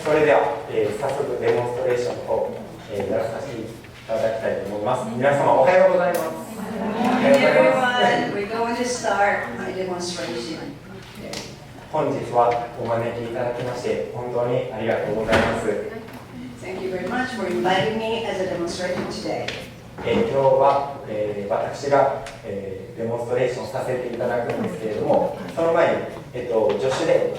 それでは、早速デモンストレーションを、やらさせていただきたいと思います。皆様おはようございます。Hey everyone, we're going to start my demonstration. 本日はお招きいただきまして本当にありがとうございます。Thank you very much for inviting me as a demonstrator today. 今日は、私が、デモンストレーションさせていただくんですけれども、その前に、助手で、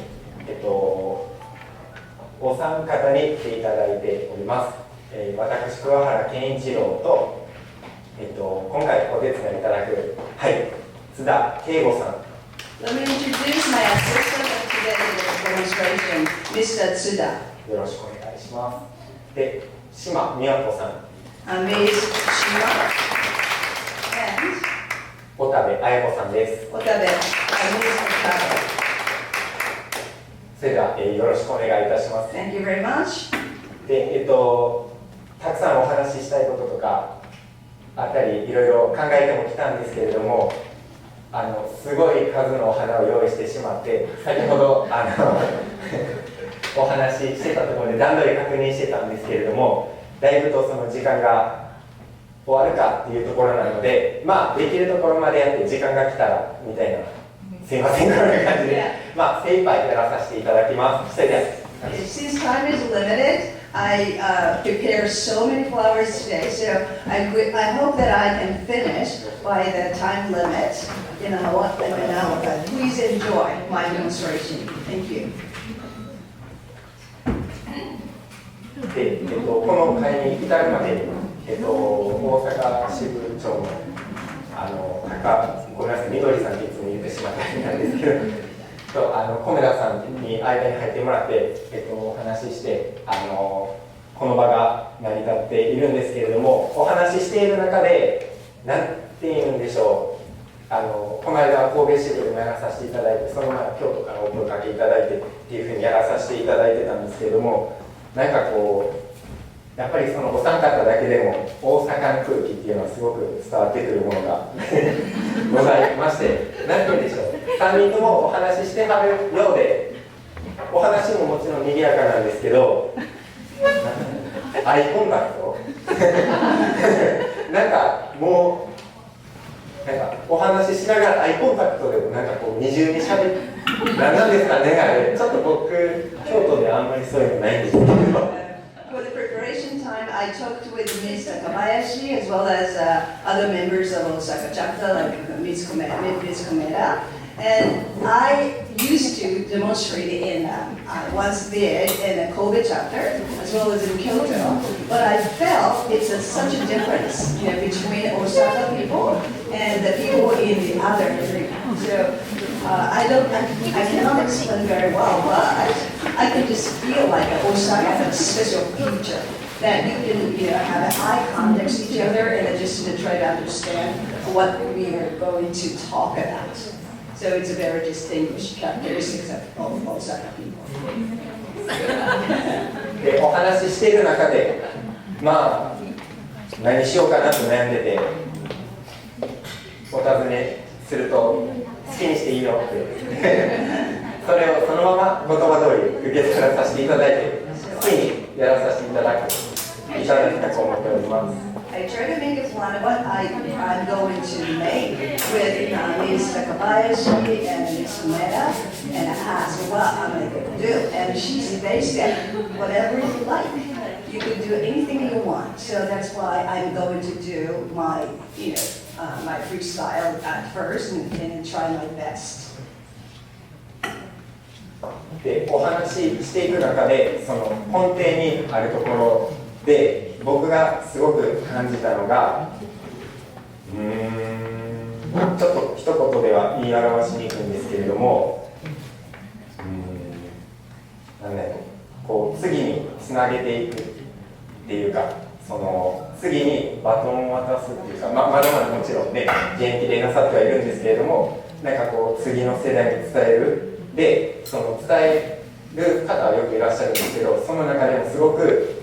お三方に来ていただいております。私、桑原健一郎と、今回お手伝いいただく、津田圭吾さん。Let me introduce my assistant of today's demonstration, Mr. Tsuda. よろしくお願いします。で、島美和子さん。Ms. Shima and 小田部彩子さんです。Otabe, Ms. Otabe. それでは、よろしくお願いいたします。 Thank you very much. で、たくさんお話ししたいこととかあったり、いろいろ考えてもきたんですけれども、すごい数のお花を用意してしまって、先ほどお話ししてたところで段取り確認してたんですけれども、だいぶとその時間が終わるかっていうところなので、まあできるところまでやって時間が来たらみたいな、すいません、こんな感じで、まあ精一杯やらさせていただきます。それでは。Since time is limited, I prepared so many flowers today, so I hope that I can finish by the time limit in an hour. But please enjoy my demonstration. Thank you. で、この会に至るまで、大阪支部長のごめんなさい、みどりさんっていつも言ってしまったみたいなんですけど。米田さんに間に入ってもらって、お話しして、この場が成り立っているんですけれども、お話ししている中で何て言うんでしょう、この間神戸支部でもやらさせていただいて、その前京都からお声かけいただいてっていうふうにやらさせていただいてたんですけれども、なんかこうやっぱりそのお三方だけでも大阪の空気っていうのはすごく伝わってくるものがございまして、何て言うんでしょう、3人ともお話ししてはるようで、お話ももちろん賑やかなんですけど、アイコンタクトなんかもうなんかお話ししながらアイコンタクトでもなんかこう二重にしゃべってなんですかね、あれちょっと僕京都であんまりそういうのないんですけど。For the preparation time, I talked with Ms. Takabayashi as well as other members of Osaka chapter like Ms. Komeda. And I used to demonstrate in once there in a Kobe chapter as well as in Kyoto. But I felt it's such a difference, between Osaka people and the people in the other area. So I cannot explain very well, but I can just feel like Osaka has a special feature that you can, have an eye contact to each other and just try to understand what we are going to talk about. So it's a very distinguished characteristic of Osaka people. で、お話ししている中で、まあ何しようかなと悩んでて、お尋ねすると好きにしていいよってそれをそのまま言葉通り受け取らさせていただいて、好きにやらさせていただきたく思っております。I try to make a plan of what I'm going to make with Ms. Takabayashi and Ms. Komeda and ask what I'm going to do. And they said, whatever you like, you can do anything you want. So that's why I'm going to do my, my freestyle at first and try my best. で、お話ししていく中で、その根底にあるところで、僕がすごく感じたのが、ちょっと一言では言い表しにくいんですけれども、こう次につなげていくっていうか、その次にバトンを渡すっていうか、まだまだもちろんね、現役でなさってはいるんですけれども、なんかこう次の世代に伝える。で、その伝える方はよくいらっしゃるんですけど、その中でもすごく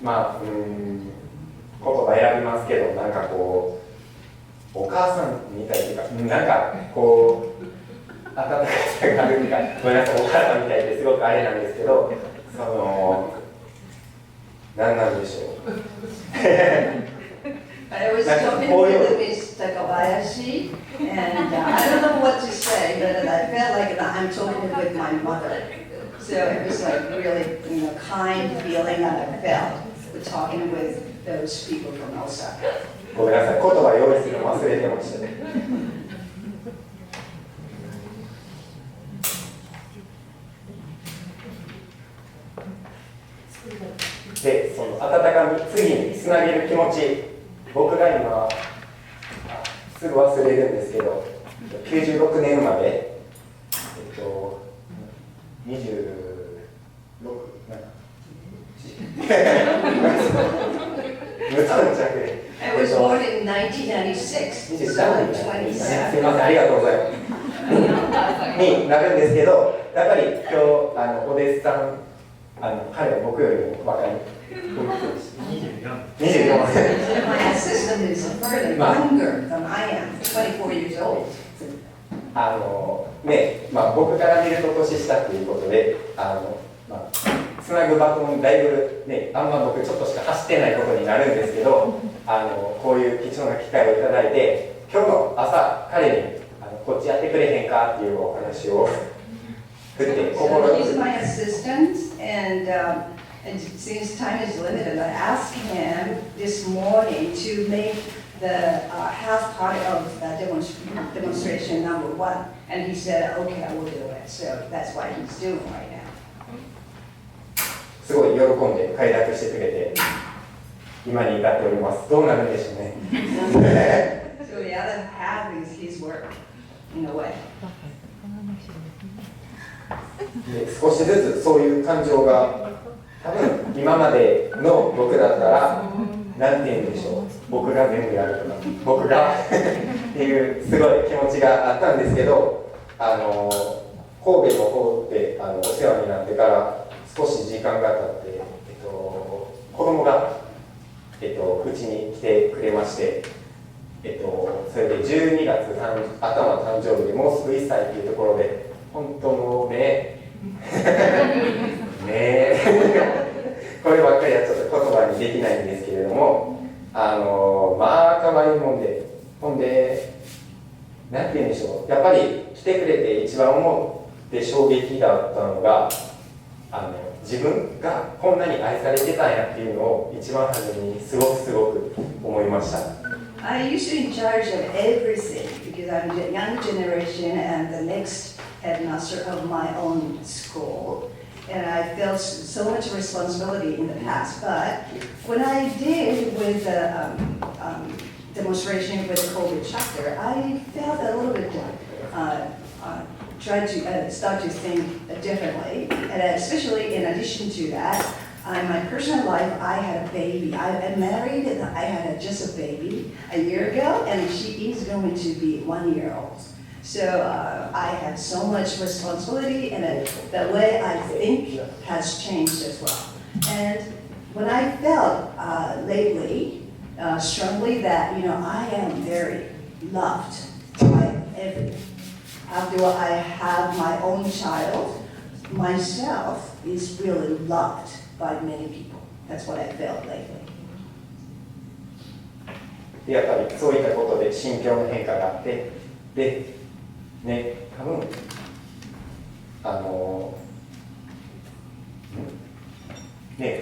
言葉選びますけど、なんかこうお母さんみたいというか、なんかこう温かさがあるか、ごめんなさい、お母さんみたいですごくあれなんですけど、何なんでしょう。I was talking with Miss Takabayashi, and I don't know what to say, but I felt like I'm talking with my mother. So it was like really, kind feeling that I felt with talking with those people from Osaka. ごめんなさい、言葉用意するの忘れてましたね。で、その温かみ、次につなげる気持ち、僕が今、すぐ忘れるんですけど、96年生まで、26、無頓着で。I was born in 1996, so I'm 27. すみません、ありがとうございます。になるんですけど、やっぱり今日、お弟子さん、彼は僕よりも若い。24 My assistant is further younger than I am, 24 years old. 僕から見ると年下ということで、つなぐバトンだいぶね、あんま僕ちょっとしか走ってないことになるんですけど、こういう貴重な機会をいただいて、今日の朝彼にこっちやってくれへんかっていうお話を振って心 So he's my assistant, and since time is limited, I asked him this morning to make the half part of the demonstration number 1, and he said, okay, I will do it. So that's what he's doing right now. すごい喜んで快諾してくれて今に至っております。どうなるんでしょうね。So the other half is his work, in a way. で少しずつそういう感情が多分今までの僕だったら何て言うんでしょう、僕が全部やるとか僕がっていうすごい気持ちがあったんですけど、神戸の方でお世話になってから少し時間が経って、子供がうちに来てくれまして、それで12月頭誕生日でもうすぐ1歳っていうところで本当もうねこればっかりはちょっと言葉にできないんですけれども、可愛いもんで、ほんでなんて言うんでしょう、やっぱり来てくれて一番思って衝撃だったのが自分がこんなに愛されてたんやっていうのを一番初めにすごく思いました。I used to be in charge of everything because I'm the young generation and the next headmaster of my own school, and I felt so much responsibility in the past. But when I did with the demonstration with the COVID chapter, I felt a little bit try to start to think differently, and especially in addition to that, in my personal life, I had a baby. I married, and I had just a baby a year ago, and she is going to be 1 year old. So I have so much responsibility, and the way I think has changed as well. And when I felt lately, strongly that I am very loved by everyone. After I have my own child, myself is really loved by many people. That's what I felt lately. やっぱりそういったことで心境の変化があって、で、ね、多分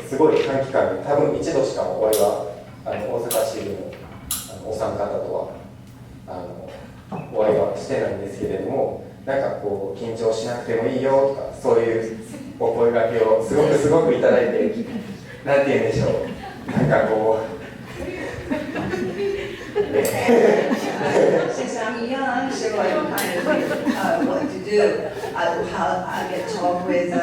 すごい短期間に多分一度しかお会いは大阪支部のお三方とはお会いはしてないんですけれども、なんかこう緊張しなくてもいいよとかそういうお声掛けをすごくいただいて、なんて言うんでしょう、なんかこうSince I'm young, so I kind of what to do. How I get to talk with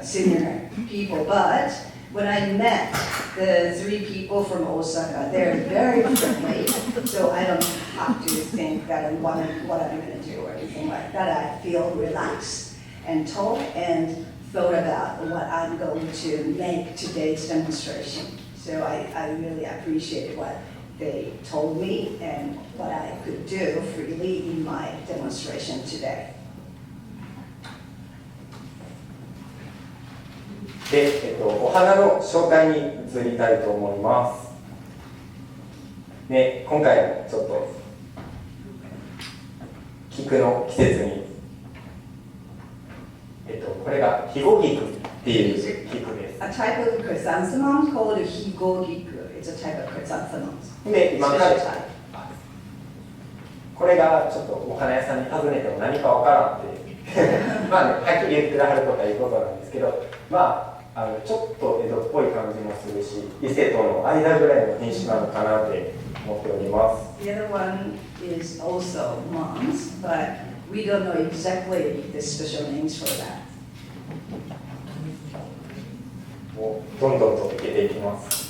senior people, but when I met the 3 people from Osaka, they're very friendly, so I don't have to think that what I'm going to do or anything like that. I feel relaxed and talk and thought about what I'm going to make today's demonstration. So I really appreciate what they told me and what I could do freely in my demonstration today. で、お花の紹介に移りたいと思います。ね、今回もちょっと菊の季節に、これがヒゴギクっていう菊です。A type of chrysanthemum called higogiku. It's a type of chrysanthemum. で、今からこれがちょっとお花屋さんに尋ねても何かわからんってまあね、はっきり言ってらはるとかいうことなんですけど、まあ、ちょっと江戸っぽい感じもするし、伊勢との間ぐらいの品種なのかなって思っております。The other one is also mums, but we don't know exactly the special names for that. もうどんどんといけていきます。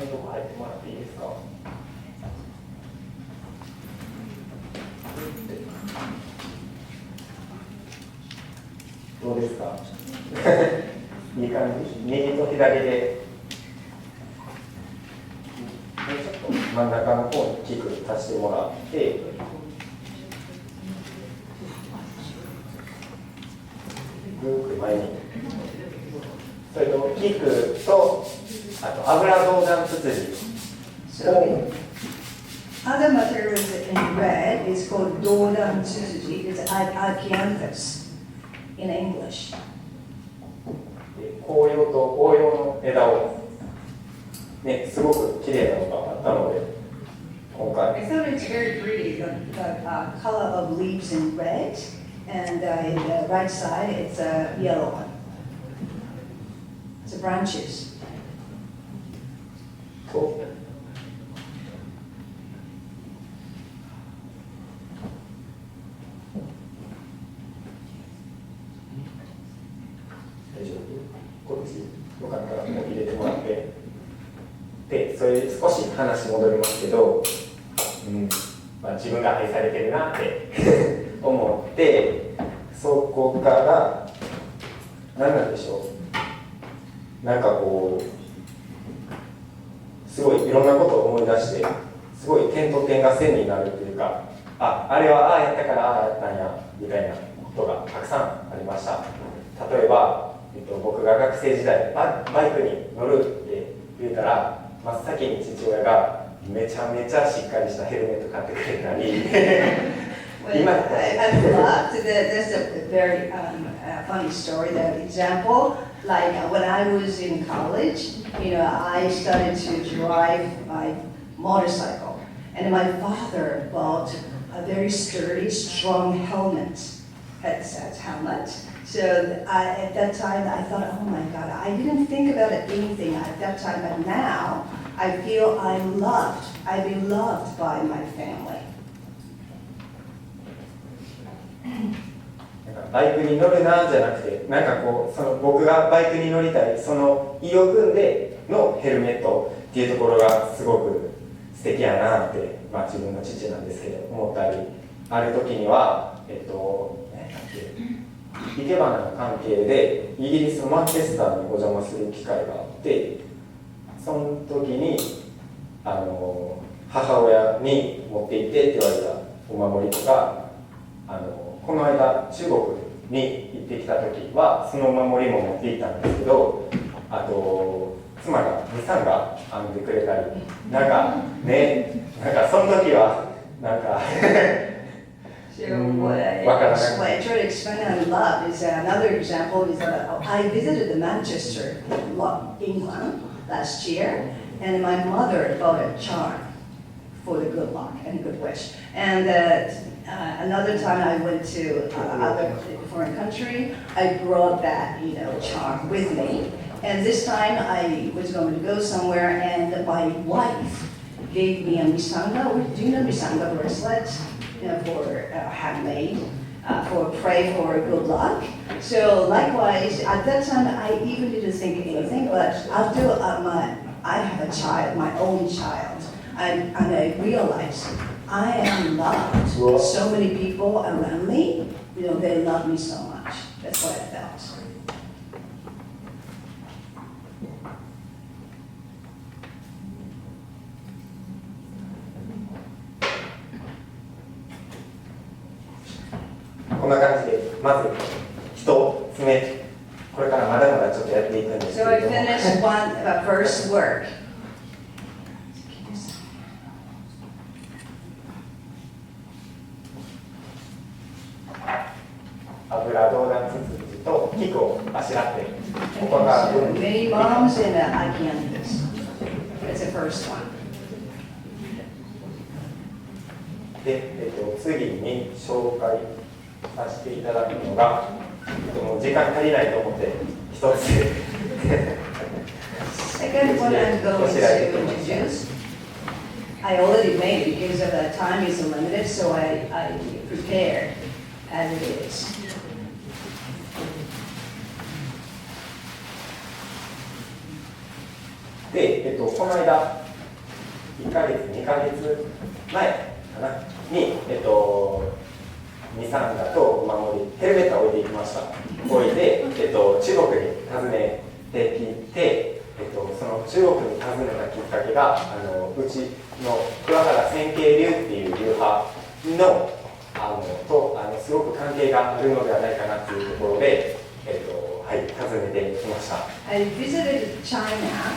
とこ入ってもらっていいですか。どうですかいい感じ。右と左でちょっと真ん中の方に菊足してもらって、ぐーっと前に、それと菊とあと油銅弾ツツジ。So other materials in red is called dodan tsuji. It's acanthus in English. 紅葉と応用の枝をね、すごく綺麗なのがあったので、今回。I thought it's very pretty. The color of leaves in red, and in the right side it's a yellow one. It's the branches. そう。大丈夫？こっちよかったらもう入れてもらって。で、それで少し話戻りますけど、まあ、自分が愛されてるなって思って、そこから何なんでしょう。なんかこうすごいいろんなことを思い出して、すごい点と点が線になるというか、あれはああやったからああやったんやみたいなことがたくさんありました。例えば、僕が学生時代バイクに乗るって言ったら、真っ先に父親がめちゃめちゃしっかりしたヘルメット買ってくれたり今I loved that. That's a very funny story. That example, like when I was in college, I started to drive my motorcycle, and my father bought a very sturdy, strong helmet. So at that time, I thought, oh my God, I didn't think about anything at that time, but now I feel I'm loved. I've been loved by my family. バイクに乗るなじゃなくて、なんかこうその僕がバイクに乗りたいその意欲でのヘルメットっていうところがすごく素敵やなって、まあ、自分の父なんですけど思ったり、ある時にはいけばなの関係でイギリスのマンチェスターにお邪魔する機会があって、その時に母親に持って行ってって言われたお守りとか、この間中国に行ってきた時はそのお守りも持って行ったんですけど、あと妻がミサンが編んでくれたり、なんかその時はなんかSo what I try to explain on love is another example is that I visited Manchester, England last year, and my mother bought a charm for the good luck and good wish. And another time I went to other foreign country, I brought that charm with me. And this time I was going to go somewhere, and my wife gave me a misanga. Do you know misanga bracelet? For handmade, for pray for good luck. So likewise, at that time I even didn't think anything, but after I have a child, my own child, and I realized I am loved. So many people around me, they love me so much. That's what I felt. こんな感じでまず一つ目、これからまだまだちょっとやっていくんですけ So れ I ども、 finished first work. 油ドーナツツツと菊をあしらって、ここが So many moms and I can do this. That's the first one. で、次に紹介させていただくのが、もう時間足りないと思って一つ。 Second one I'm going to introduce. I already made it because of the time is limited, so I prepared as it is. で、この間、1ヶ月、2ヶ月前かなに、ミサンガとお守り、ヘルメットを置いていきました。置いて、中国に訪ねてきて、その中国に訪ねたきっかけが、うちの桑原健一流っていう流派の、すごく関係があるのではないかなというところで、はい、訪ねてきました。I visited China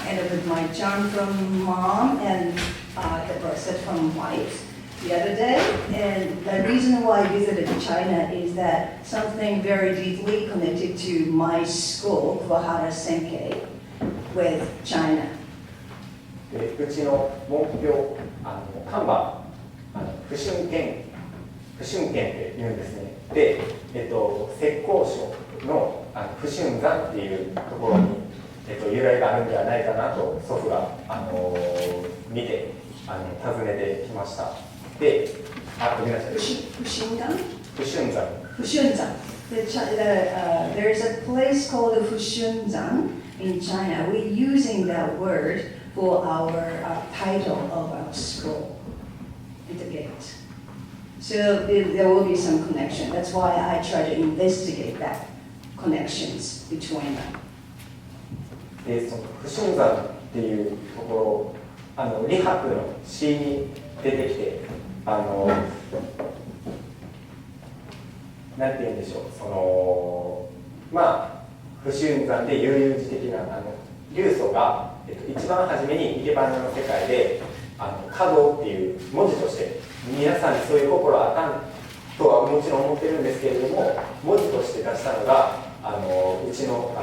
and with my charm from mom and the bracelet from wife the other day. And the reason why I visited China is that something very deeply connected to my school, Kuwahara Senkei, with China. でうちの門標、看板、不春剣って言うんですね。で、浙江省の不春山っていうところに、由来があるんではないかなと祖父が、見て訪ねてきました。で、ごめんなさい。不春山。There's a place called Fushunzan in China. We're using that word for our title of our school at the gate. So there will be some connection. That's why I try to investigate that connections between them. で、その不春山っていうところ、李白の詩に出てきて、なんて言うんでしょう、まあ不春山で悠々自適な流祖が、一番初めにいけばなの世界で華道っていう文字として皆さんにそういう心はあかんとはもちろん思ってるんですけれども、文字として出したのがうちの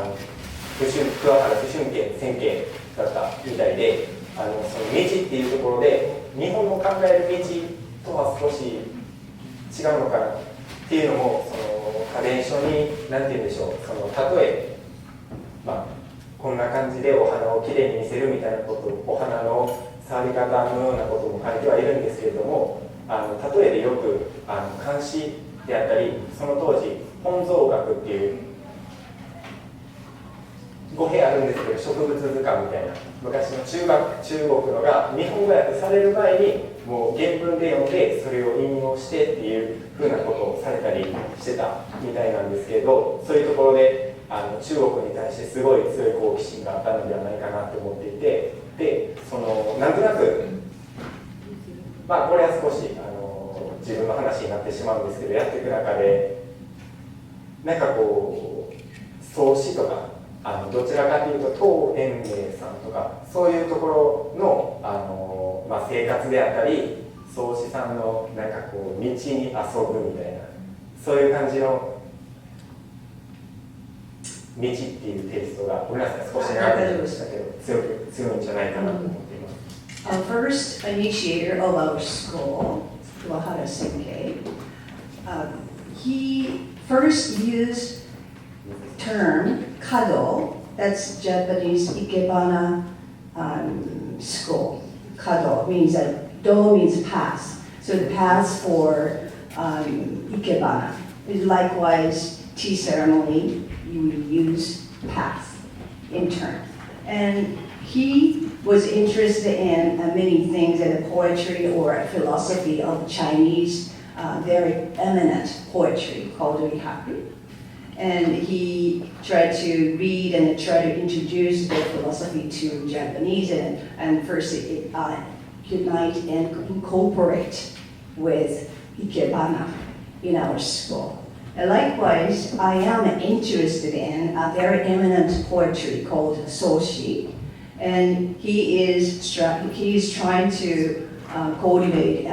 桑原不春剣千剣だったみたいで、その道っていうところで日本の考える道とは少し違うのかなっていうのも、その家電書に何て言うんでしょう、その例え、こんな感じでお花をきれいに見せるみたいなこと、お花の触り方のようなことも書いてはいるんですけれども、例えでよく漢詩であったり、その当時本草学っていう語弊あるんですけど、植物図鑑みたいな昔の中国のが日本語訳される前にもう原文で読んでそれを引用してっていうふうなことをされたりしてたみたいなんですけれど、そういうところで中国に対してすごい強い好奇心があったのではないかなと思っていて、でなんとなくこれは少し自分の話になってしまうんですけど、やっていく中でなんかこう創始とかどちらかというと唐延明さんとかそういうところの、生活であったり創始さんのなんかこう道に遊ぶみたいなそういう感じの道っていうテイストがごめんなさい少し長くなりましたけど強いんじゃないかなと思っています。Our first initiator of our school, Kuwahara Senkei, he first used term kado, that's Japanese ikebana school. Kado means that do means path. So the path for ikebana. Likewise, tea ceremony, you will use path in turn. And he was interested in many things in the poetry or philosophy of Chinese, very eminent poetry called Rihaku. And he tried to read and try to introduce the philosophy to Japanese and first unite and incorporate with ikebana in our school. And likewise, I am interested in a very eminent poetry called Soshi, and he is trying to cultivate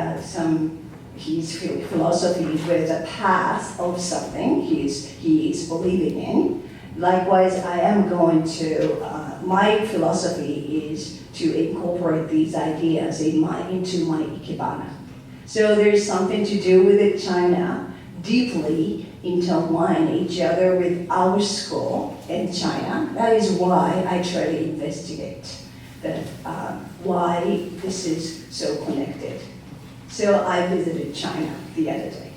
his philosophy with a path of something he is believing in. Likewise, I am going to, my philosophy is to incorporate these ideas into my ikebana. So there's something to do with it, China, deeply intertwine each other with our school in China. That is why I try to investigate why this is so connected. So I visited China the other day.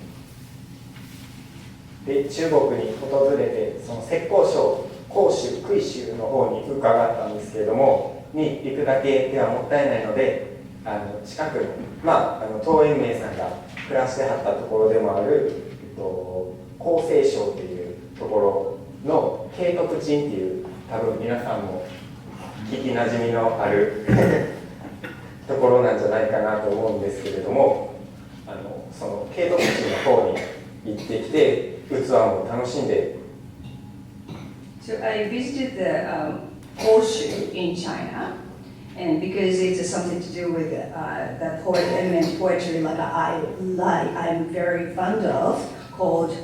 で中国に訪れて、その浙江省杭州、杭州の方に伺ったんですけれども、に行くだけではもったいないので、近くの、陶淵明さんが暮らしてはったところでもある、江西省というところの慶徳鎮っていう、多分皆さんも聞きなじみのあるところなんじゃないかなと思うんですけれども、その慶徳鎮の方に行ってきて、器も楽しんで。So I visited the Hoshu in China, and because it's something to do with the poetry like I'm very fond of, called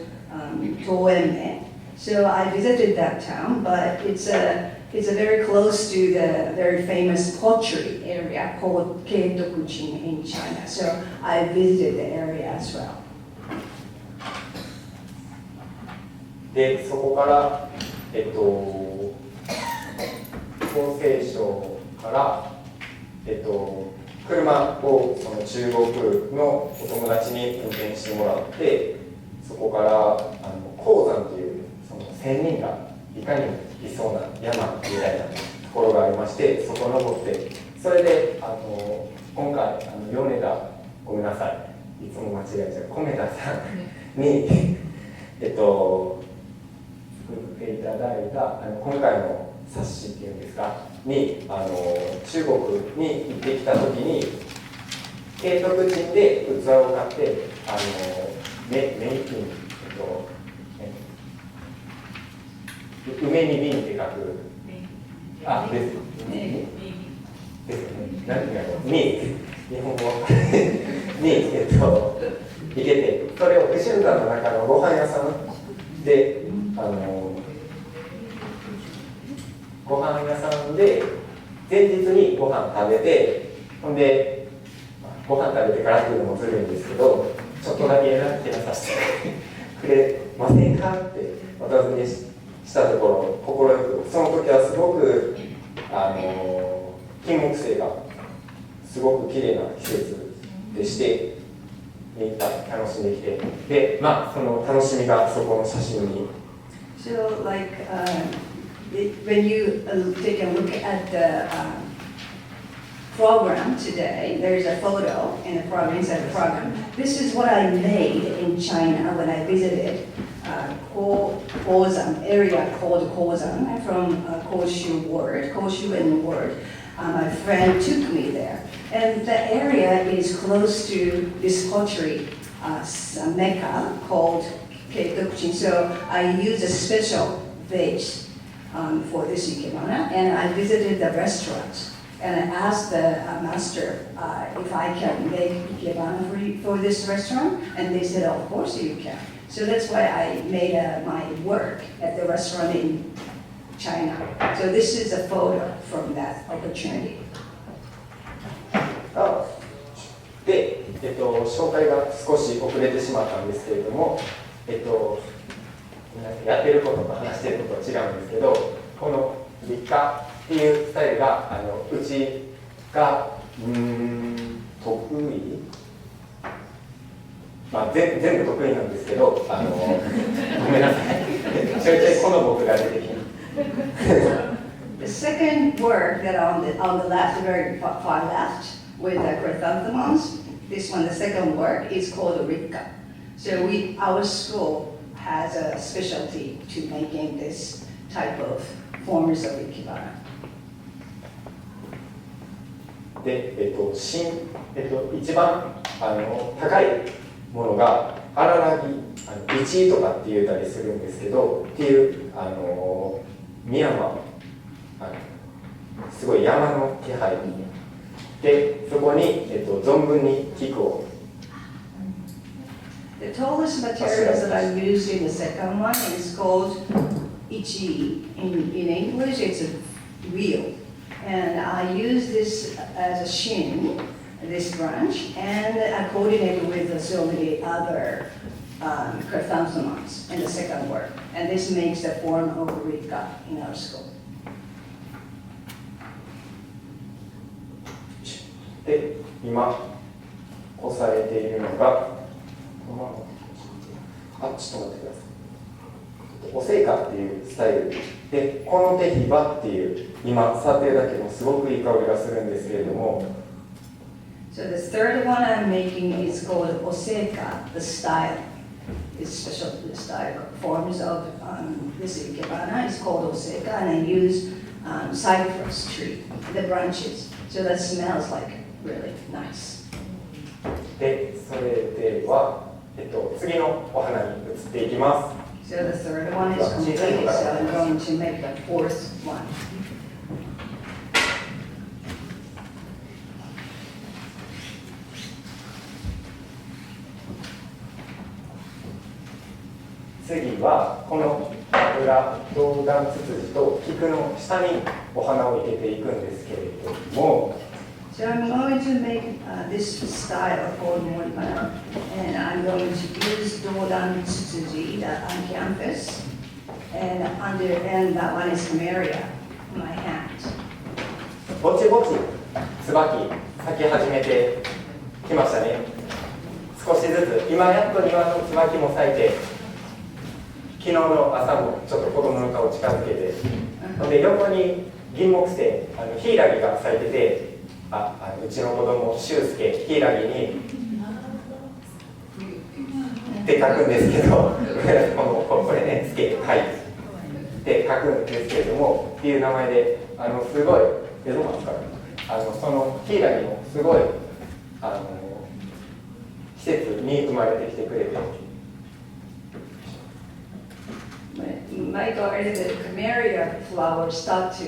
Toeme. So I visited that town, but it's very close to the very famous poetry area called Keitokujin in China. So I visited the area as well. でそこから、江西省から、車をその中国のお友達に運転してもらって、そこから鉱山というその仙人がいかにもいそうな山みたいなところがありまして、そこ登って、それで今回米田、ごめんなさい、いつも間違えちゃう、米田さんに作っていただいた今回の冊子っていうんですかに中国に行ってきた時に慶徳鎮で器を買ってメイキン梅に瓶って書くですよね何がに日本語に行けてそれを牛山の中のご飯屋さんでご飯屋さんで前日にご飯食べてほんでご飯食べてからっていうのもずるいんですけどちょっとだけ選させてくれませんかってお尋ねしたところ快くその時はすごく金木犀がすごく綺麗な季節でして楽しんできてでその楽しみがそこの写真に。So like when you take a look at the program today, there's a photo in the program, inside the program. This is what I made in China when I visited Kozan, area called Kozan from Koshu and word. My friend took me there. And the area is close to this pottery mecca called Keitokujin. So I used a special vase for this ikebana, and I visited the restaurant. And I asked the master if I can make ikebana for this restaurant, and they said, of course you can. So that's why I made my work at the restaurant in China. So this is a photo from that opportunity. で、紹介が少し遅れてしまったんですけれども、やってることと話してることは違うんですけど、この立夏っていうスタイルがうちが得意、全部得意なんですけど、ごめんなさい、ちょいちょいこの僕が出てきます。The second word that on the left, very far left, with the chrysanthemums, this one, the second word is called rikka. So our school has a specialty to making this type of forms of ikebana. で、一番高いものが荒らぎ、イチとかって言ったりするんですけど、っていう深山、すごい山の気配で、そこに、存分に菊を。The tallest materials that I used in the second one is called ichi. In English, it's a wheel. And I use this as a shin, this branch, and I coordinate with so many other chrysanthemums in the second work. And this makes the form of Rika in our school. で、今、押さえているのが、ちょっと待ってください。おせいかっていうスタイルで、この手ひばっていう、今、触ってるだけでもすごくいい香りがするんですけれども。So the third one I'm making is called oseka, the style. It's special the style forms of this ikebana is called oseka, and I use cypress tree, the branches. So that smells like really nice. で、それでは、次のお花に移っていきます。So the third one is completed, so I'm going to make the fourth one. 次はこの裏銅弾ツツジと菊の下にお花を生けていくんですけれども。So I'm going to make this style called moribana, and I'm going to use dodan tsutsuji that on campus, and that one is camellia in my hand. ぼちぼち椿咲き始めてきましたね。少しずつ今やっと庭の椿も咲いて、昨日の朝もちょっと子供の顔近づけて、で横に銀木犀、ヒイラギが咲いてて。うちの子供、修介、ヒイラギにって書くんですけど、これね、つけ、はいって書くんですけれども、っていう名前で、すごい、どうなんですかね、そのヒイラギもすごい、季節に生まれてきてくれて。My garden, the camellia flowers start to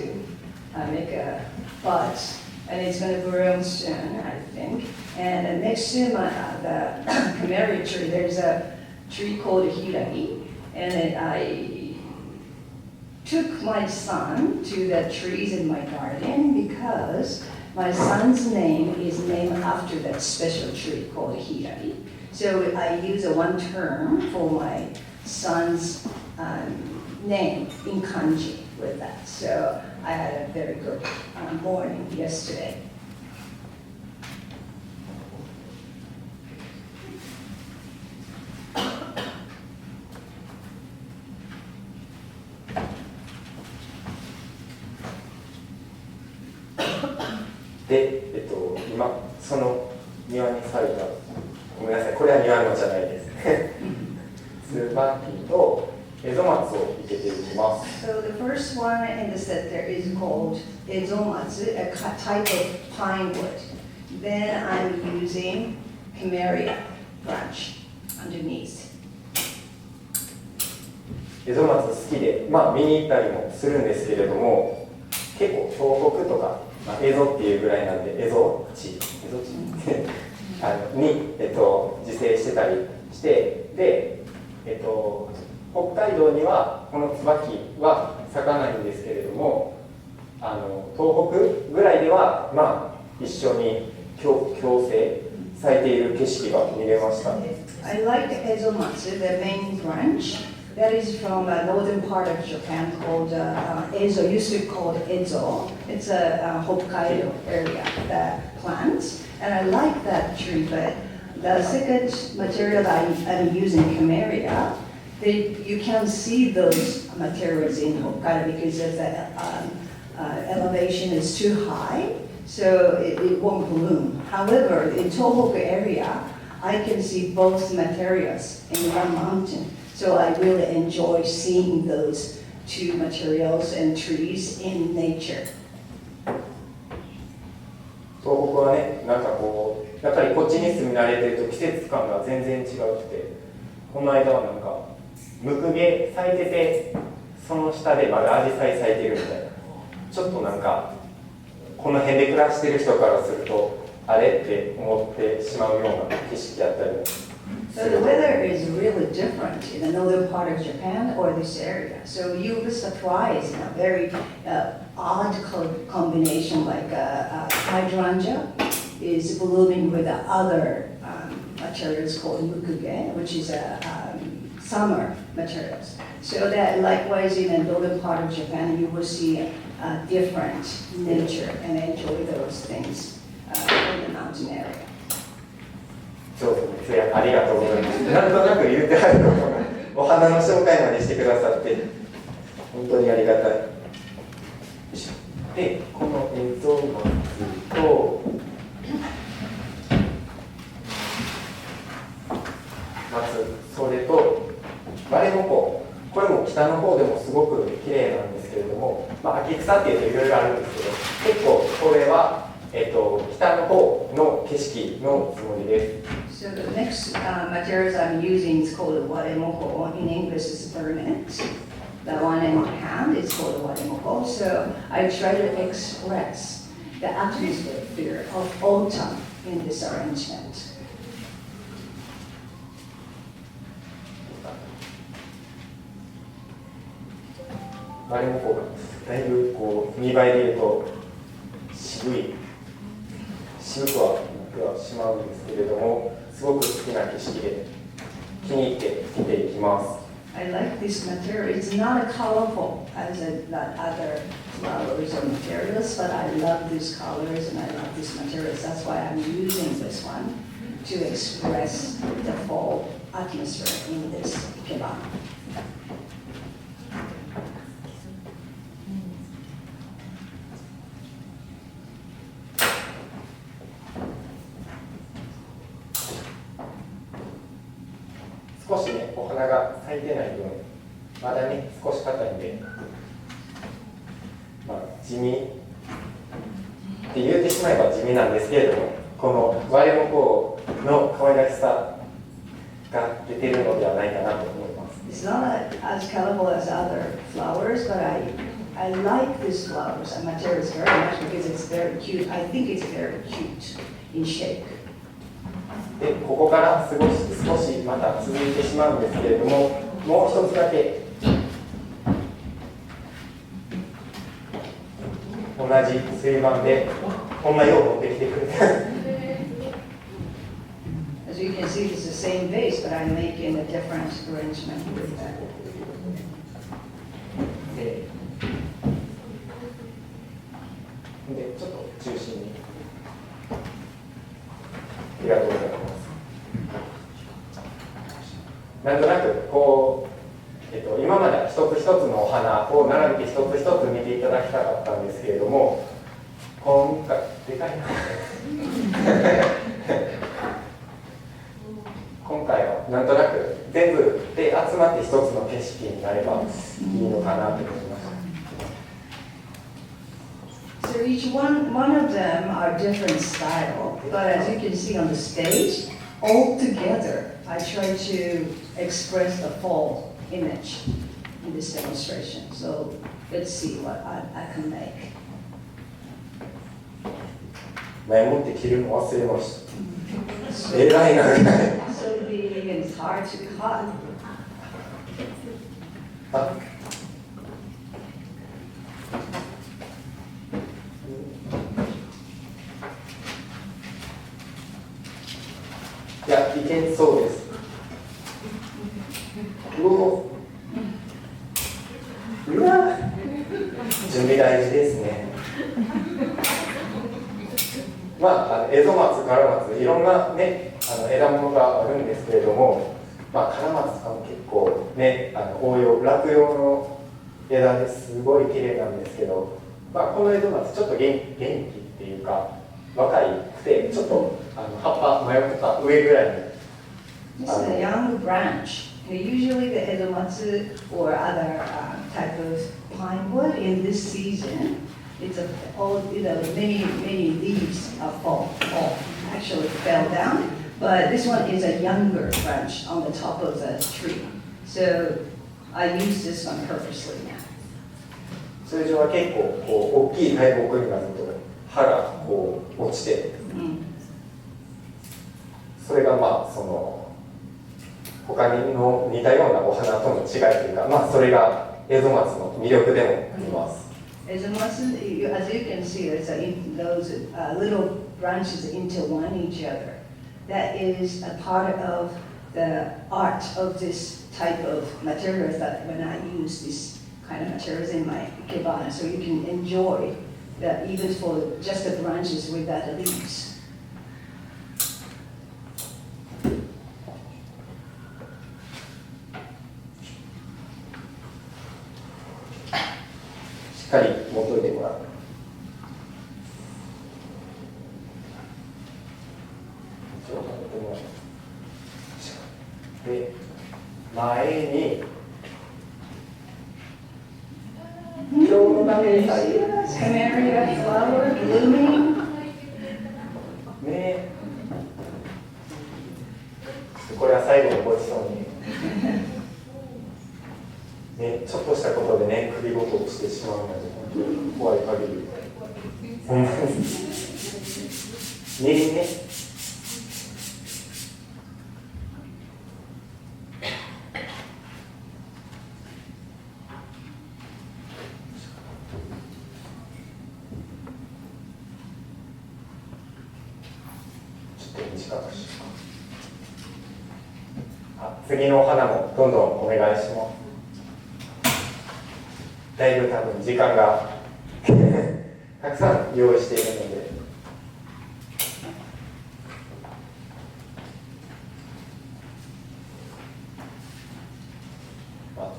make a buds. And it's going to grow soon, I think. And next to the camellia tree, there's a tree called hiragi. And I took my son to the trees in my garden because my son's name is named after that special tree called hiragi. So I use one term for my son's name in kanji with that. So I had a very good morning yesterday. で、今その庭に咲いた、ごめんなさい、これは庭のじゃないです。椿とエゾマツを生けていきます。So the first one in the set there is called ezomatsu, a type of pine wood. Then I'm using camellia branch underneath. エゾマツ好きで、見に行ったりもするんですけれども、結構東北とか、エゾっていうぐらいなんで、エゾ地に、自生してたりして、で、北海道にはこの椿は咲かないんですけれども、東北ぐらいでは一緒に共生咲いている景色が見れました。I like ezomatsu, the main branch. That is from the northern part of Japan called Ezo, used to be called Ezo. It's a Hokkaido area that plants, and I like that tree. But the second material that I'm using, camellia, you can't see those materials in Hokkaido because of the elevation is too high, so it won't bloom. However, in Tohoku area, I can see both materials in one mountain. So I really enjoy seeing those two materials and trees in nature. 東北はね、やっぱりこっちに住み慣れてると季節感が全然違うくて、この間はなんかムクゲ咲いてて、その下でまだアジサイ咲いてるみたいな、ちょっとなんかこの辺で暮らしてる人からするとあれって思ってしまうような景色だったりも。So the weather is really different in the northern part of Japan or this area. So you were surprised in a very odd combination, like hydrangea is blooming with other materials called mukuge, which is summer materials. So that likewise in the northern part of Japan, you will see different nature and enjoy those things in the mountain area. そうですね、ありがとうございます。なんとなく言ってあるのかな、お花の紹介までしてくださって本当にありがたい。で、この映像松とそれとバレモコ、これも北の方でもすごく綺麗なんですけれども、秋草っていうといろいろあるんですけど、結構これは、北の方の景色のつもりです。So the next materials I'm using is called waremoko. In English, it's burnet. The one in my hand is called waremoko. So I try to express the atmosphere of autumn in this arrangement. バレモコがだいぶこう見栄えでいうと渋くはしまうんですけれども、すごく好きな景色で気に入って見ていきます。I like this material. It's not as colorful as other flowers or materials, but I love these colors and I love these materials. That's why I'm using this one to express the fall atmosphere in this ikebana. 少しね、お花が咲いてない分、まだね、少し硬いんで、地味って言ってしまえば地味なんですけれども、このワレモコの可愛らしさが出てるのではないかなと思います。It's not as colorful as other flowers, but I like these flowers and materials very much because it's very cute. I think it's very cute in shape. で、ここから少しまた続いてしまうんですけれども、もう一つだけ同じ水盤でこんな用を持ってきてくれてAs you can see, it's the same vase, but I'm making a different arrangement with that. で、ちょっと中心にありがとうございます。なんとなくこう、今までは一つ一つのお花を並べて一つ一つ見ていただきたかったんですけれども、今回でかいな今回はなんとなく全部で集まって一つの景色になればいいのかなと思いました。So each one of them are different style, but as you can see on the stage, all together, I try to express the fall image in this demonstration. So let's see what I can make. 前もって切るの忘れました。偉いな。So big and it's hard to cut. いや、いけそうです。うわ、準備大事ですね。エゾマツ、カラマツ、いろんなね、枝物があるんですけれども、カラマツさん結構ね、落葉の枝ですごい綺麗なんですけど、このエゾマツちょっと元気っていうか若いくて、ちょっと葉っぱ真横か上ぐらいに。This is a young branch. Usually the edomatsu or other type of pine wood in this season, many leaves fall, actually fell down. but this one is a younger branch on the top of the tree. So I use this one purposely now. 通常は結構こう大きい大木になると葉がこう落ちて、それがまあその他の似たようなお花との違いというか、まあそれがエゾマツの魅力でもあります。As you can see, there's those little branches intertwine each other. That is a part of the art of this type of materials that when I use this kind of materials in my ikebana, so you can enjoy that even for just the branches without the leaves. しっかり持っといてもらう。で、前に今日のために咲いてる。Camellia flower blooming. ね。これは最後にごちそうに。ね、ちょっとしたことでね、首ごとをしてしまうので、本当に怖い限り。ほんまに。ね。次のお花もどんどんお願いします。だいぶ多分時間がたくさん用意しているので、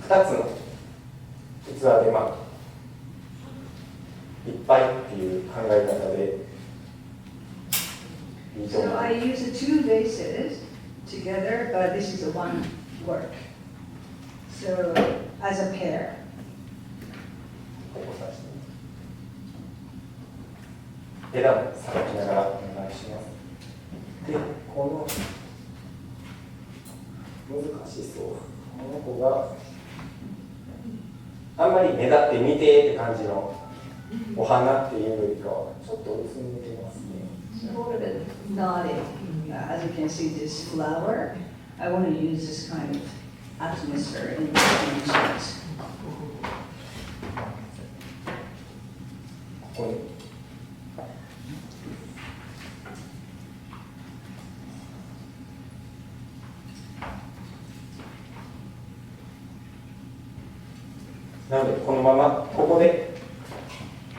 2つの器でいっぱいっていう考え方でいいと思います。 So I use the two vases together, but this is a one work. So as a pair. ここさして、枝もさばきながらお願いします。で、この難しそう。この子があんまり目立って見てって感じのお花っていうよりかはちょっと薄めてますね。Sort of nodding. As you can see, this flower, I want to use this kind of atmosphere in the images. ここになのでこのままここで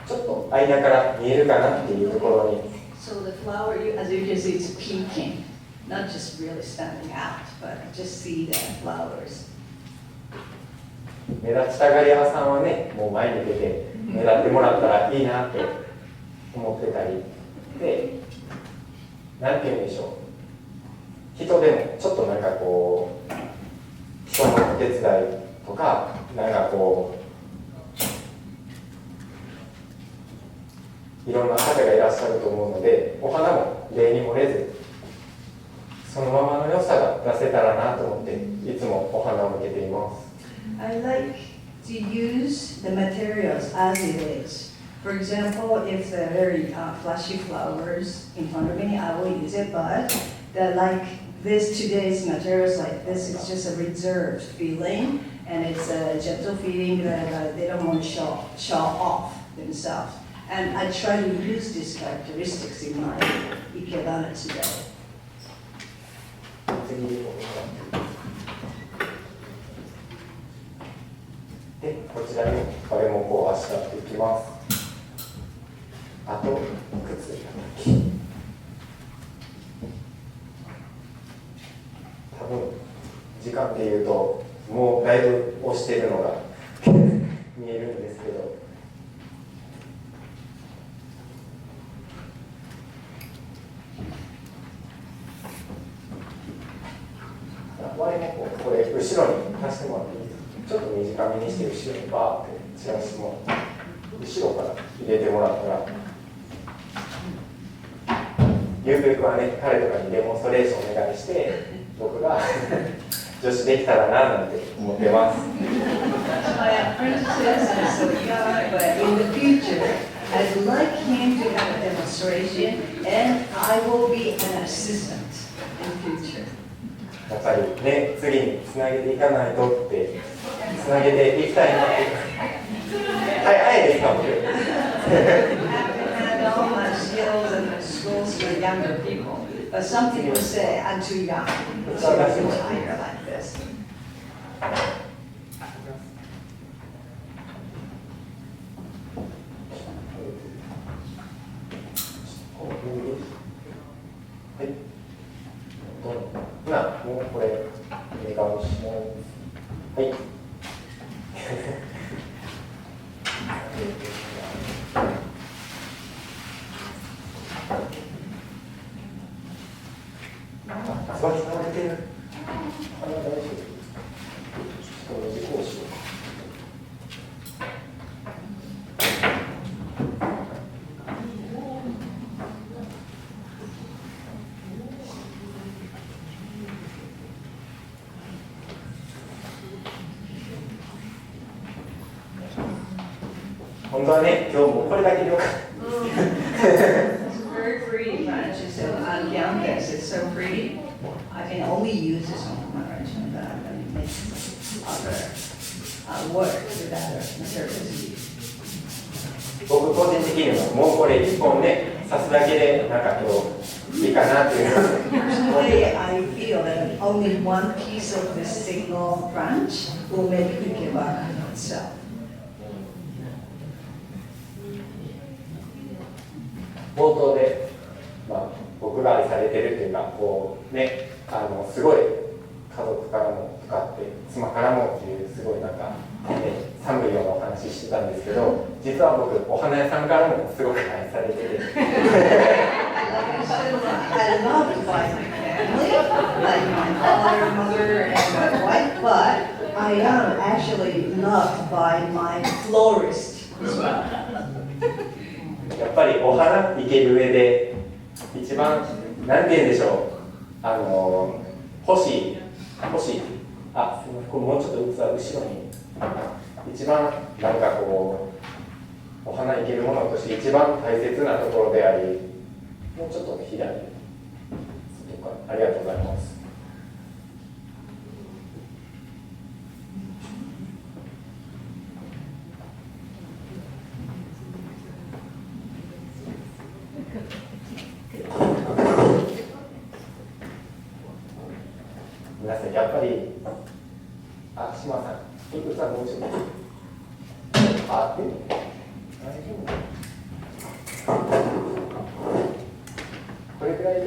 ちょっと間から見えるかなっていうところに。So the flower, as you can see, it's peeking, not just really standing out, but just see the flowers. 目立ちたがり屋さんはね、もう前に出て目立ってもらったらいいなって思ってたりで、なんて言うんでしょう、人でもちょっとなんかこう人のお手伝いとかなんかこういろんな方がいらっしゃると思うので、お花も例に漏れずそのままの良さが出せたらなと思っていつもお花を向けています。 I like to use the materials as it is. For example, if there are very flashy flowers in front of me, I will use it, but like today's materials like this, it's just a reserved feeling, and it's a gentle feeling that they don't want to show off themselves. And I try to use these characteristics in my ikebana today. で、こちらにこれもこうあしらっていきます。あと靴多分時間でいうともうだいぶ押しているのが見えるんですけど、割もこれ後ろに足してもらっていいですか。ちょっと短めにして後ろにバーって散らしてもらって後ろから入れてもらったらゆくゆくはね、彼とかにデモンストレーションお願いして、僕が助手できたらななんて思ってます。My apprentice is so young, but in the future, I'd like him to have a demonstration, and I will be an assistant in the future. やっぱりね、次につなげていかないとって、つなげていきたいなって。早いですか、僕。I have to hand all my skills and my schools to younger people. But some people say I'm too young to retire like this. はい。ほな、もうこれ、お願いします。はい。つばきさん出てる。大丈夫。ちょっと同じこうしようか。本当はね、今日もこれだけでよかった。It's very pretty branches, so on campus, it's so pretty. I can only use this one for my arrangement, but I'm going to make other work with other materials. 僕個人的にももうこれ一本ね、刺すだけでなんか今日いいかなっていう。Personally, I feel that only one piece of this single branch will make the ikebana itself. 冒頭で、僕が愛されてるっていうか、こうね、すごい家族からもとかって妻からもっていうすごいなんか、ね、寒いようなお話してたんですけど、実は僕お花屋さんからもすごく愛されてて。I love to buy my family, like my father, mother, and my wife, but I am actually loved by my florist as well. やっぱりお花生ける上で一番何て言うんでしょう、欲しい、すみません、これもうちょっと器後ろに一番なんかこうお花生けるものとして一番大切なところであり、もうちょっと左ありがとうございます。皆さんやっぱり島さん、いくつはもうちょっと大丈夫、これくらいで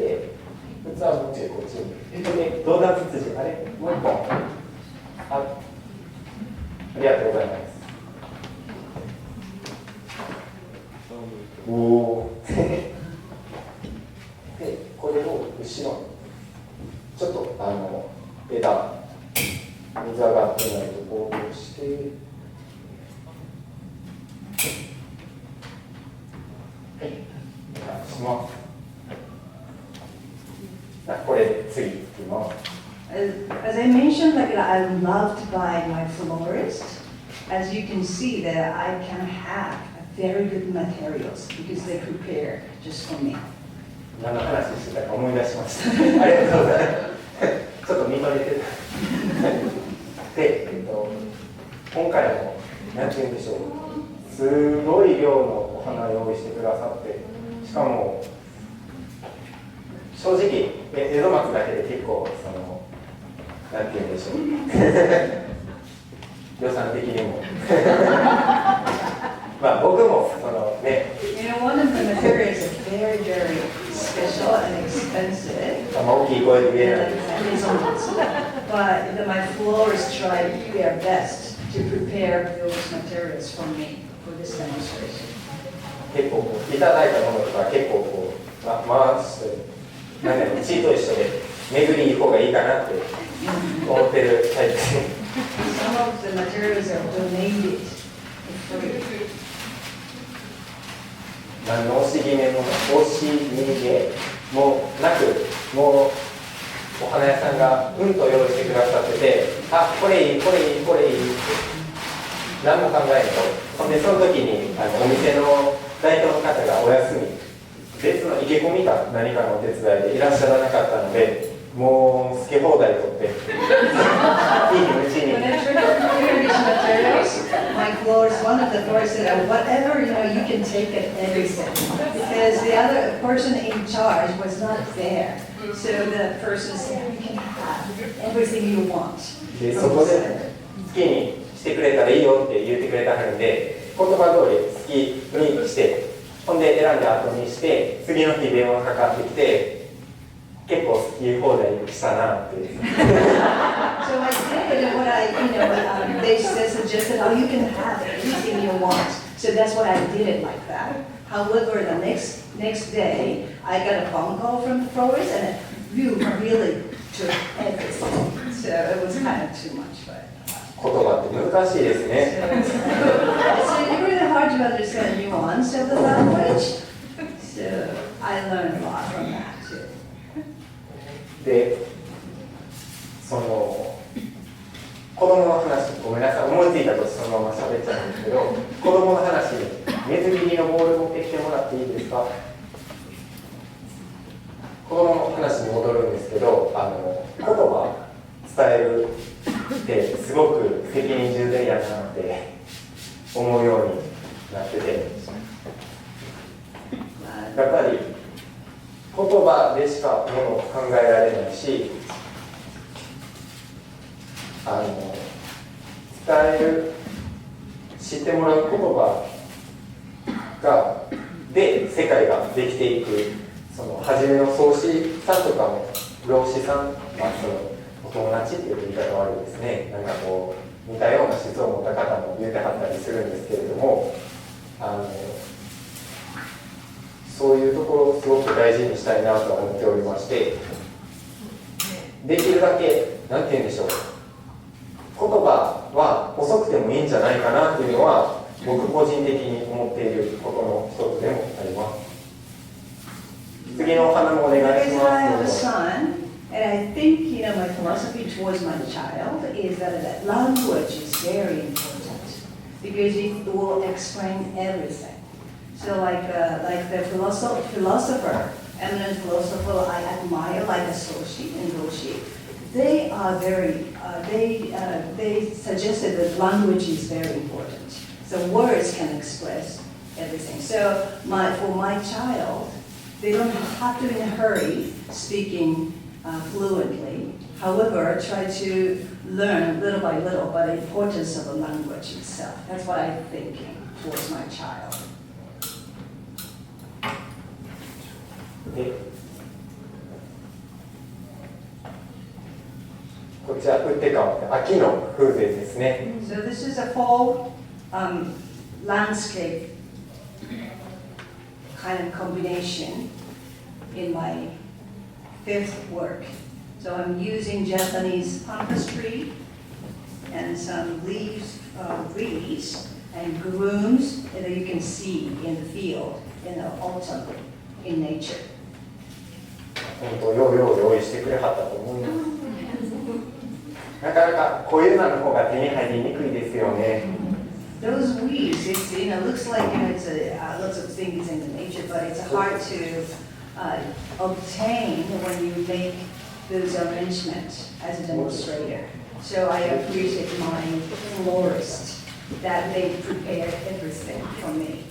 器はもうちょいこっちにでドーナツ筋あれもう一本ありがとうございます。おおでこれを後ろにちょっと枝水上がってないとこうしてはい、お願いします。これで次いきます。As I mentioned, like I'm loved by my florist. As you can see, that I can have very good materials because they prepare just for me. 何の話してたか思い出しました。ありがとうございます。ちょっと見とれてた。で、今回も何て言うんでしょう、すごい量のお花を用意してくださって、しかも正直江戸松だけで結構何て言うんでしょう予算的にも僕もね。You know, one of the materials is very, very special and expensive. 大きい声で言えないです。But my florists try their best to prepare those materials for me for this demonstration. 結構いただいたものとか結構こう回してチート一緒で巡りに行こうがいいかなって思ってるタイプです。Some of the materials are donated for free. 何の惜しげも惜しみげもうなく、もうお花屋さんがうんと用意してくださってて、あ、これいい、これいい、これいいって何も考えないと。でその時にお店の代表の方がお休み、別の生け込みか何かのお手伝いでいらっしゃらなかったので、もう好き放題取っていいうちに When I tried to prepare these materials, my floors, one of the floors said, whatever, you can take it, everything. Because the other person in charge was not there. So the person said, you can have everything you want. でそこで好きにしてくれたらいいよって言ってくれたはるんで、言葉通り好きにして、ほんで選んで後にして、次の日電話かかってきて、結構好き放題したなって。So I did what they suggested, oh, you can have everything you want. So that's what I did it like that. However, the next day, I got a phone call from the florist, and you really took everything. So it was kind of too much, but. 言葉って難しいですね。So it's really hard to understand the nuance of the language. So I learned a lot from that too. で、その子供の話、ごめんなさい、思いついたことそのまま喋っちゃうんですけど、子供の話に水切りのボール持ってきてもらっていいですか。子供の話に戻るんですけど、言葉伝えるってすごく責任重大やなって思うようになってて、やっぱり言葉でしかものを考えられないし、伝える、知ってもらう言葉で世界ができていく、その初めの創始さんとかも老子さん、そのお友達っていう言い方はあるんですね。なんかこう似たような思想を持った方も言うてはったりするんですけれども、そういうところをすごく大事にしたいなと思っておりまして、できるだけなんて言うんでしょう、言葉は遅くてもいいんじゃないかなっていうのは僕個人的に思っていることの一つでもあります。次のお花もお願いします。And I think, my philosophy towards my child is that language is very important because it will explain everything. So like the philosopher, eminent philosopher I admire, like Soshi and Roshi, they are very, they suggested that language is very important. So words can express everything. So for my child, they don't have to in a hurry speaking fluently. However, try to learn little by little about the importance of the language itself. That's what I'm thinking towards my child. でこちら打って変わって秋の風景ですね。So this is a fall landscape kind of combination in my fifth work. So I'm using Japanese pampas tree and some leaves, trees and grooms that you can see in the field in the autumn in nature. 本当よう用意してくれはったと思います。なかなかこういうのの方が手に入りにくいですよね。Those weeds, it's looks like it's lots of things in the nature, but it's hard to obtain when you make those arrangements as a demonstrator. So I appreciate my florist that they prepared everything for me.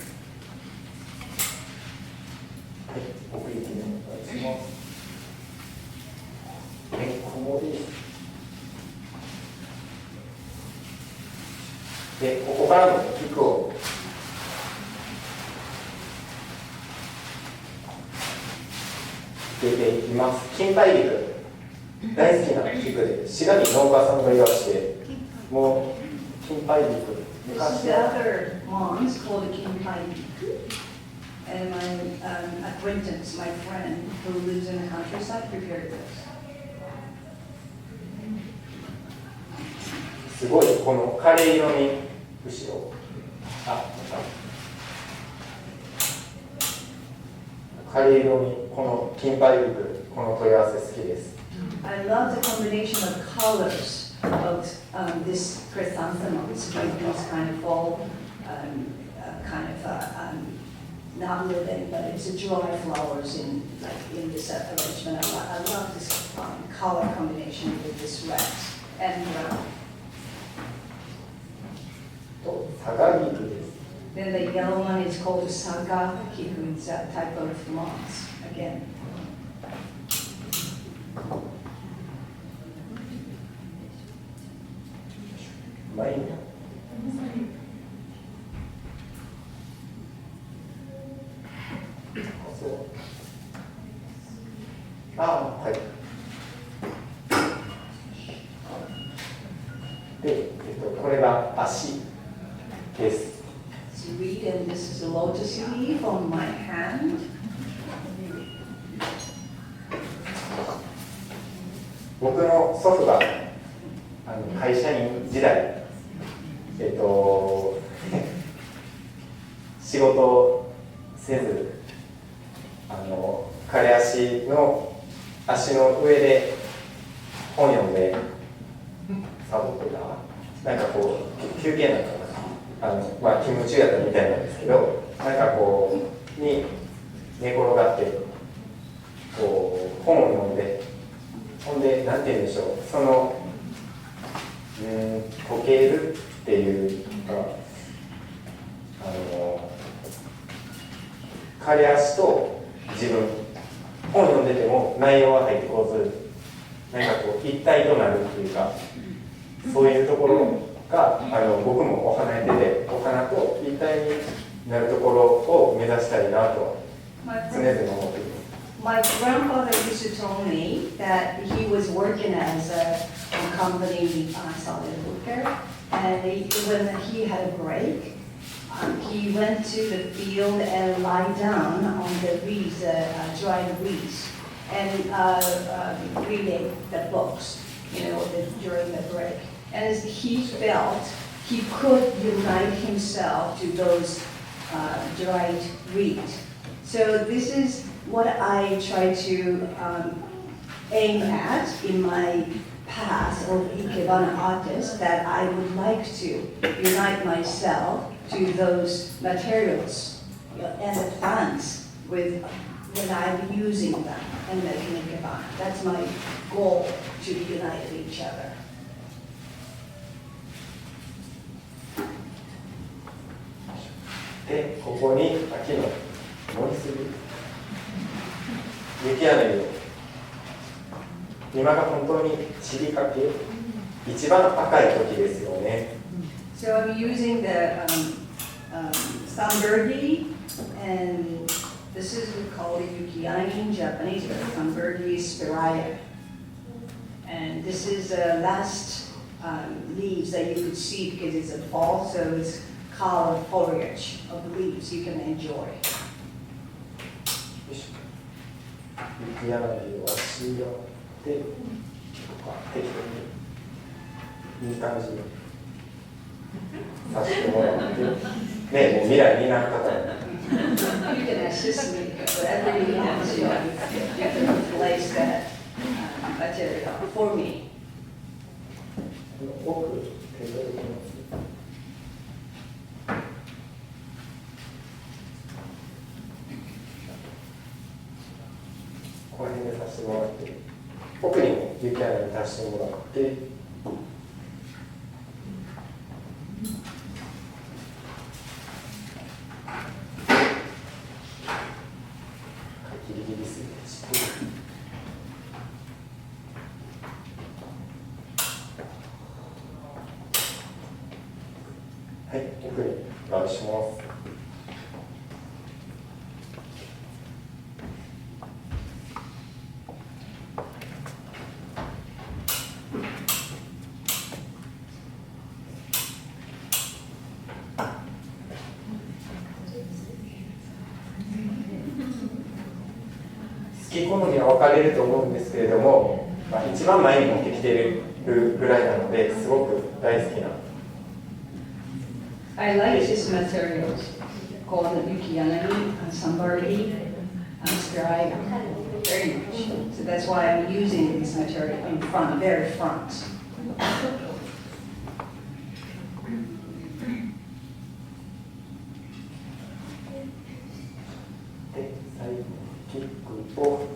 はい、奥行きでお願いします。こうです。で、ここからの菊を入れていきます。金杯菊、大好きな菊で、滋賀に農家さんがいらして、もう金杯菊、This is the other moms called the Kinpai Biku. And my acquaintance, my friend who lives in the countryside, prepared this. すごい、このカレー色に後ろ、カリ色味、この金パイプ、この問い合わせ好きです。I love the combination of colors of this chrysanthemums with these kind of fall, not living, but it's a dry flowers in this arrangement. I love this color combination with this red and brown. と、サガギクです。Then the yellow one is called saga kiku. It's a type of moss again. マインはい。で、これが足です。So read, and this is a lotus leaf on my hand. 僕の祖父が会社員時代、仕事せず彼足の足の上で本読んでサボってたなんかこう休憩なんかな勤務中やったみたいなんですけどなんかこうに寝転がってこう本を読んでほんでなんて言うんでしょうその溶けるっていうか彼足と自分本読んでても内容は入ってこずなんかこう一体となるっていうかそういうところが僕もお花やっててお花と一体になるところを目指したいなと常々思っています。My grandfather used to tell me that he was working as a company solid worker, and when he had a break, he went to the field and lie down on the reeds, dried reeds, and reading the books, during the break. And as he felt he could unite himself to those dried reeds. So this is what I try to aim at in my path of Ikebana artist, that I would like to unite myself to those materials and the plants when I'm using them and making Ikebana. That's my goal, to unite each other. で、ここに秋の森杉雪柳を今が本当に散りかけ一番赤い時ですよね。So I'm using the sunbirdie, and this is called yukiani in Japanese, but sunbirdie spirea. And this is the last leaves that you could see because it's a fall, so it's colored foliage of leaves you can enjoy. 雪柳を足をって適当にいい感じにさせてもらってね、もう未来になったから You can assist me, whatever you want, you can place that material for me. 奥手取ります。この辺でさせてもらって奥にも雪穴に足してもらってギリギリすぎてはい奥に回します。好き好みは分かれると思うんですけれども、一番前に持ってきているぐらいなのですごく大好きな。I like this materials called yukiyanagi and sunbirdie, scribe very much. So that's why I'm using this material in front, very front. で、最後キックを。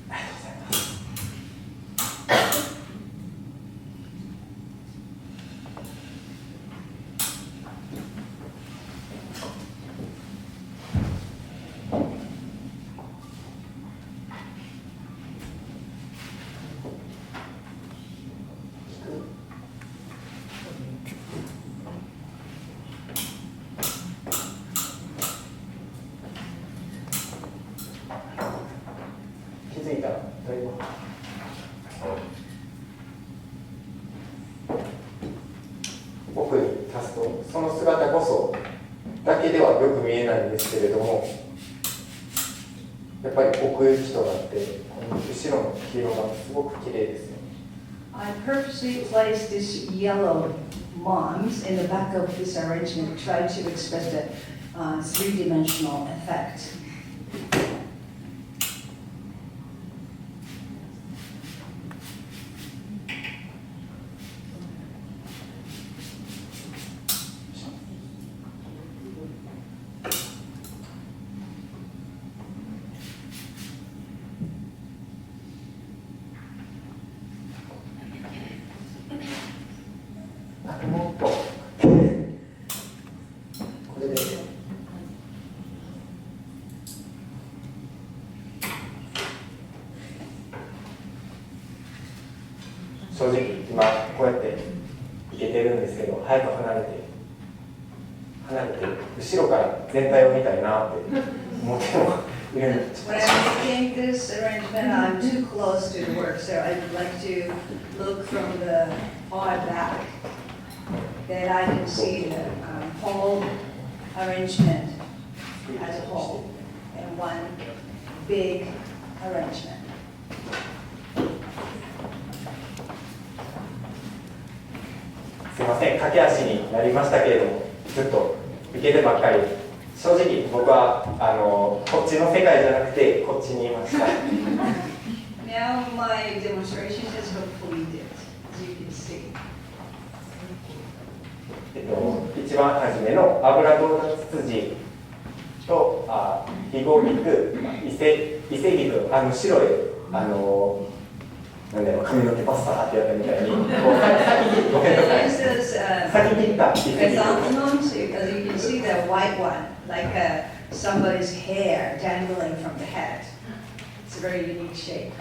ありがとうございます。気づいたらどういう奥に立つとその姿こそだけではよく見えないんですけれども、やっぱり奥行きとなってこの後ろの黄色がすごく綺麗ですよね。I purposely placed this yellow moms in the back of this arrangement to try to express the three-dimensional effect. もっとこれで正直今こうやっていけてるんですけど、早く離れて後ろから全体を見たいなって思ってもいるんです。 When I'm making this arrangement, I'm too close to the work, so I would like to look from the far back. That I can see the whole arrangement as a whole in one big arrangement. すいません、駆け足になりましたけれども、ずっといけてばっかり。正直僕はこっちの世界じゃなくてこっちにいました。Now my demonstration is completed, as you can see. 一番初めの油ドーナツ筋と非合菊、伊勢菊、白いなんだろう、髪の毛パスタってやったみたいにこう先ごめんなさい、先切った伊勢菊。Chrysanthemums, as you can see, the white one, like somebody's hair dangling from the head. It's a very unique shape.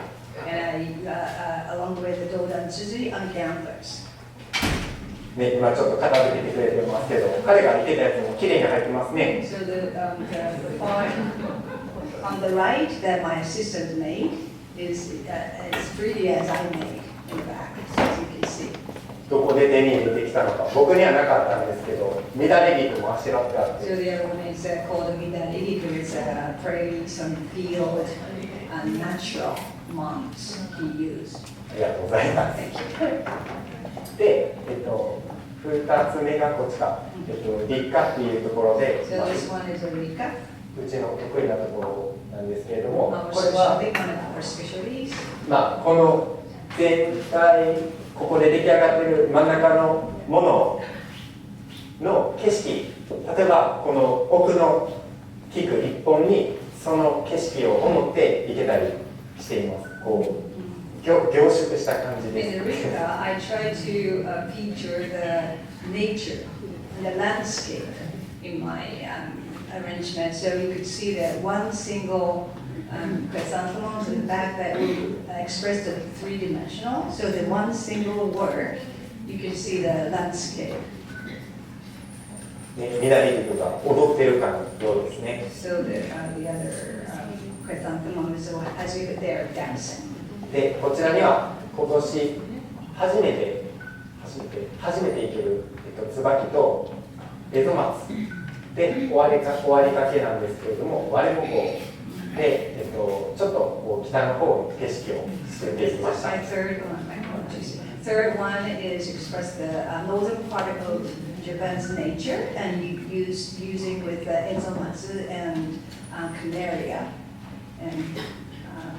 And along with the dodan-tsuzi on the antlers. ね、今ちょっと片付けてくれてますけど、彼が見てたやつも綺麗に入ってますね。So the part on the right that my assistant made is as pretty as I made in the back, as you can see. どこで手に入れてきたのか、僕にはなかったんですけど、乱れ菊もあしらってあって。So the other one is called midarigiku. It's pretty some field natural moms he used. ありがとうございます。で、2つ目がこちら、立夏っていうところで、So this one is a rika. うちの得意なところなんですけれども、 Our これは、 specialty, one of our specialties. この全体、ここで出来上がっている真ん中のものの景色、例えばこの奥の菊一本にその景色を思っていけたりしています。こう凝縮した感じです。 In the Rika, I try to feature the nature, the landscape in my arrangement. So you could see that one single chrysanthemum in the back that will express the three-dimensional. So the one single word, you can see the landscape. 緑菊が踊ってるかのようですね。 So the other chrysanthemum is as if they're dancing. で、こちらには今年初めていける、椿とエゾマツで終わりかけなんですけれども、割れもこうで、ちょっとこう北の方の景色を作っていきました。My third one, third one is express the northern part of Japan's nature, and you using with enzomatsu and Canaria, and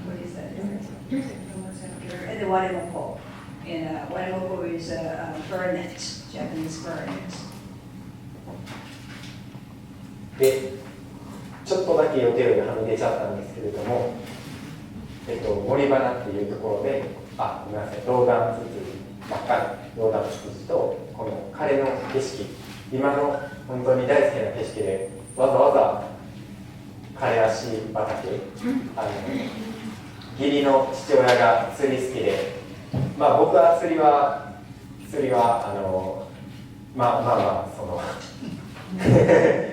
what is that? And the warimoko. And warimoko is burnet, Japanese burnet. で、ちょっとだけ予定よりはみ出ちゃったんですけれども、森花っていうところで、ごめんなさい、ローダンツツジ、真っ赤なローダンツツジと、この彼の景色、今の本当に大好きな景色で、わざわざ枯れ足畑、義理の父親が釣り好きで、僕は釣りはその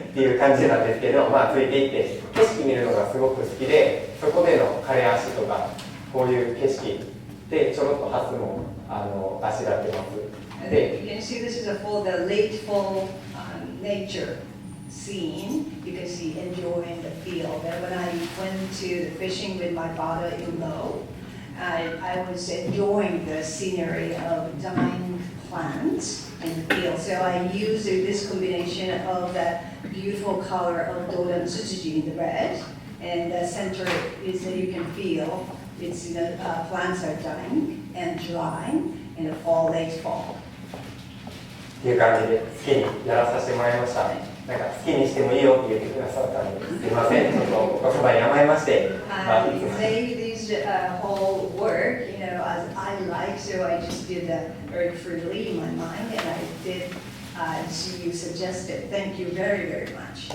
っていう感じなんですけど、ついていって景色見るのがすごく好きで、そこでの枯れ足とかこういう景色でちょろっとハスもあしらってます。で、You can see this is the late fall nature scene. You can see enjoying the field. And when I went to the fishing with my father-in-law, I was enjoying the scenery of dying plants in the field. So I used this combination of the beautiful color of Dodan Tsutsujin in the red, and the center is that you can feel it's plants are dying and drying in the late fall. っていう感じで好きにやらさせてもらいました。なんか好きにしてもいいよって言ってくださったのですいません、ちょっとお言葉に甘えまして。I made this whole work, as I like, so I just did that very freely in my mind, and I did as you suggested. Thank you very, very much.